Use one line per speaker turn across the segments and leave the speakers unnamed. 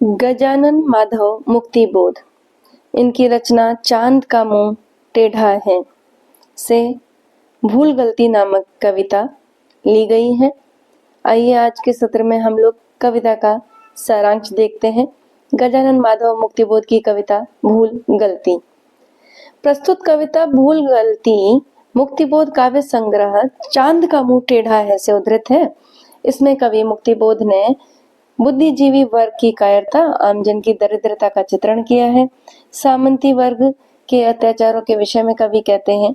गजानन माधव मुक्तिबोध। इनकी रचना चांद का मुंह टेढ़ा है से भूल गलती नामक कविता ली गई है। आइए आज के सत्र में हम लोग कविता का सारांश देखते हैं। गजानन माधव मुक्तिबोध की कविता भूल गलती। प्रस्तुत कविता भूल गलती मुक्तिबोध काव्य संग्रह चांद का मुंह टेढ़ा है से उद्धृत है। इसमें कवि मुक्तिबोध ने बुद्धिजीवी वर्ग की कायरता, आमजन की दरिद्रता का चित्रण किया है। सामंती वर्ग के अत्याचारों के विषय में कवि कहते हैं,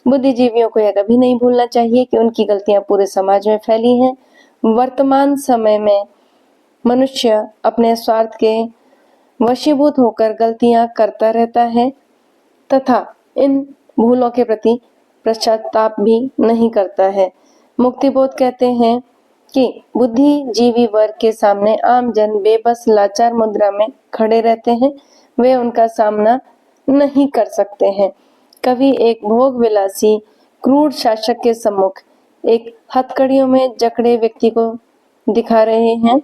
बुद्धिजीवियों को यह कभी नहीं भूलना चाहिए कि उनकी गलतियां पूरे समाज में फैली हैं। वर्तमान समय में मनुष्य अपने स्वार्थ के वशीभूत होकर गलतियां करता रहता है तथा इन भूलों के प्रति पश्चाताप भी नहीं करता है। मुक्तिबोध कहते हैं कि बुद्धिजीवी वर्ग के सामने आम जन बेबस लाचार मुद्रा में खड़े रहते हैं, वे उनका सामना नहीं कर सकते हैं। कवि एक भोग विलासी क्रूर शासक के सम्मुख एक हथकड़ियों में जकड़े व्यक्ति को दिखा रहे हैं।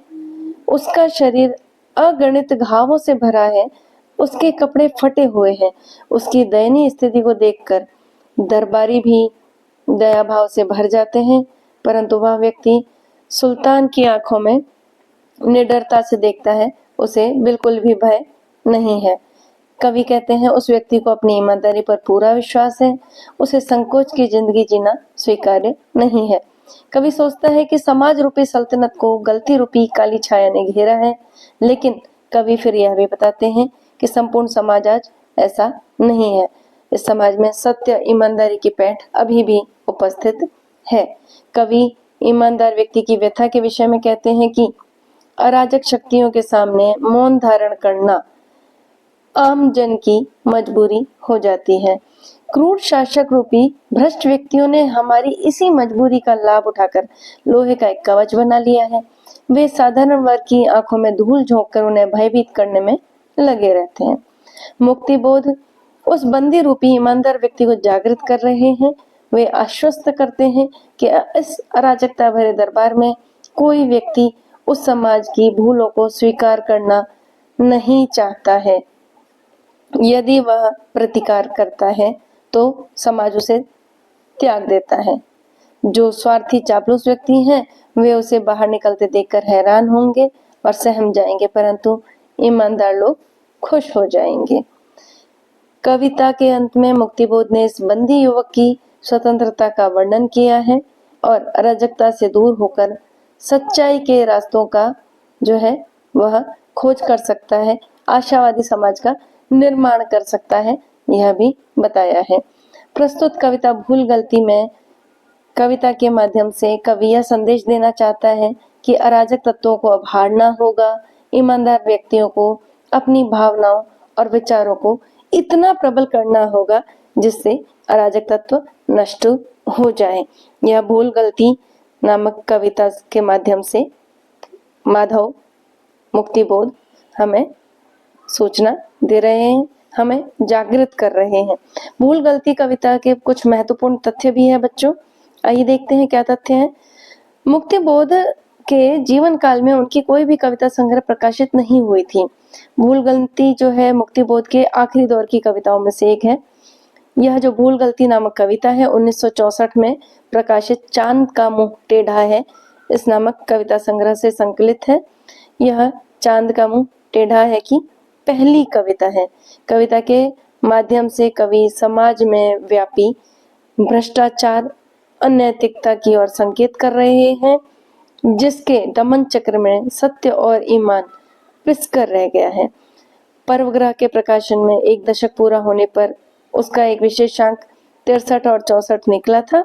उसका शरीर अगणित घावों से भरा है, उसके कपड़े फटे हुए हैं। उसकी दयनीय स्थिति को देखकर दरबारी भी दया भाव से भर जाते हैं, परंतु वह व्यक्ति सुल्तान की आंखों में निडरता से देखता है, उसे बिल्कुल भी भय नहीं है। कवि कहते हैं, उस व्यक्ति को अपनी ईमानदारी पर पूरा विश्वास है, उसे संकोच की जिंदगी जीना स्वीकार्य नहीं है। कवि सोचता है कि समाज रूपी सल्तनत को गलती रूपी काली छाया ने घेरा है, लेकिन कवि फिर यह भी बताते हैं कि संपूर्ण समाज आज ऐसा नहीं है। इस समाज में सत्य ईमानदारी की पैठ अभी भी उपस्थित है। कवि ईमानदार व्यक्ति की व्यथा के विषय में कहते हैं कि अराजक शक्तियों के सामने मौन धारण करना आम जन की मजबूरी हो जाती है। क्रूर शासक रूपी भ्रष्ट व्यक्तियों ने हमारी इसी मजबूरी का लाभ उठाकर लोहे का एक कवच बना लिया है। वे साधारण वर्ग की आंखों में धूल झोंककर उन्हें भयभीत करने में लगे रहते हैं। मुक्तिबोध उस बंदी रूपी ईमानदार व्यक्ति को जागृत कर रहे हैं। वे आश्वस्त करते हैं कि इस अराजकता भरे दरबार में कोई व्यक्ति उस समाज की भूलों को स्वीकार करना नहीं चाहता है। यदि वह प्रतिकार करता है तो समाज उसे त्याग देता है। जो स्वार्थी चापलूस व्यक्ति हैं, वे उसे बाहर निकलते देखकर हैरान होंगे और सहम जाएंगे, परंतु ईमानदार लोग खुश हो जाएंगे। कविता के अंत में मुक्तिबोध ने इस बंदी युवक की स्वतंत्रता का वर्णन किया है और अराजकता से दूर होकर सच्चाई के रास्तों का जो है वह खोज कर सकता है, आशावादी समाज का निर्माण कर सकता है, यह भी बताया है। प्रस्तुत कविता भूल गलती में कविता के माध्यम से कवि यह संदेश देना चाहता है कि अराजक तत्वों को अब हारना होगा। ईमानदार व्यक्तियों को अपनी भावनाओं और विचारों को इतना प्रबल करना होगा जिससे अराजक तत्व नष्ट हो जाए। यह भूल गलती नामक कविता के माध्यम से माधव मुक्तिबोध हमें सूचना दे रहे हैं, हमें जागृत कर रहे हैं। भूल गलती कविता के कुछ महत्वपूर्ण तथ्य भी है बच्चों, आइए देखते हैं क्या तथ्य हैं। मुक्तिबोध के जीवन काल में उनकी कोई भी कविता संग्रह प्रकाशित नहीं हुई थी। भूल गलती जो है मुक्तिबोध के आखिरी दौर की कविताओं में से एक है। यह जो भूल गलती नामक कविता है 1964 में प्रकाशित चांद का मुंह टेढ़ा है इस नामक कविता संग्रह से संकलित है। यह चांद का मुंह टेढ़ा है की पहली कविता है। कविता के माध्यम से कवि समाज में व्यापी भ्रष्टाचार, अनैतिकता की ओर संकेत कर रहे हैं, जिसके दमन चक्र में सत्य और ईमान पिसकर रह गया है। पर्वग्रह के प्रकाशन में 1 दशक पूरा होने पर उसका एक विशेषांक 63 और 64 निकला था,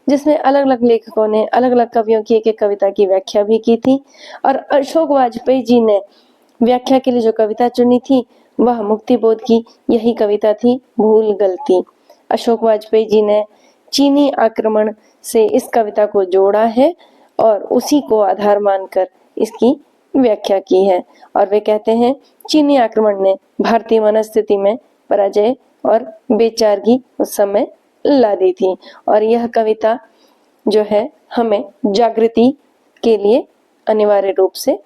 जिसमें अलग अलग लेखकों ने अलग अलग कवियों की एक कविता की व्याख्या भी की थी। और अशोक वाजपेयी जी ने व्याख्या के लिए जो कविता चुनी थी वह मुक्तिबोध की यही कविता थी, भूल गलती। अशोक वाजपेयी जी ने चीनी आक्रमण से इस कविता को जोड़ा है और उसी को आधार मानकर इसकी व्याख्या की है। और वे कहते हैं, चीनी आक्रमण ने भारतीय मनस्थिति में पराजय और बेचारगी उस समय ला दी थी। और यह कविता जो है हमें जागृति के लिए अनिवार्य रूप से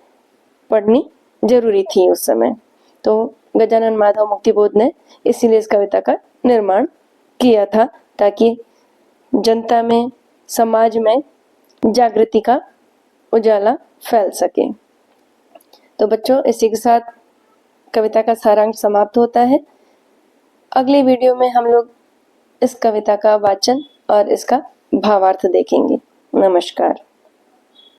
पढ़नी जरूरी थी उस समय। तो गजानन माधव मुक्तिबोध ने इसीलिए इस कविता का निर्माण किया था, ताकि जनता में, समाज में जागृति का उजाला फैल सके। तो बच्चों, इसी के साथ कविता का सारांश समाप्त होता है। अगले वीडियो में हम लोग इस कविता का वाचन और इसका भावार्थ देखेंगे। नमस्कार।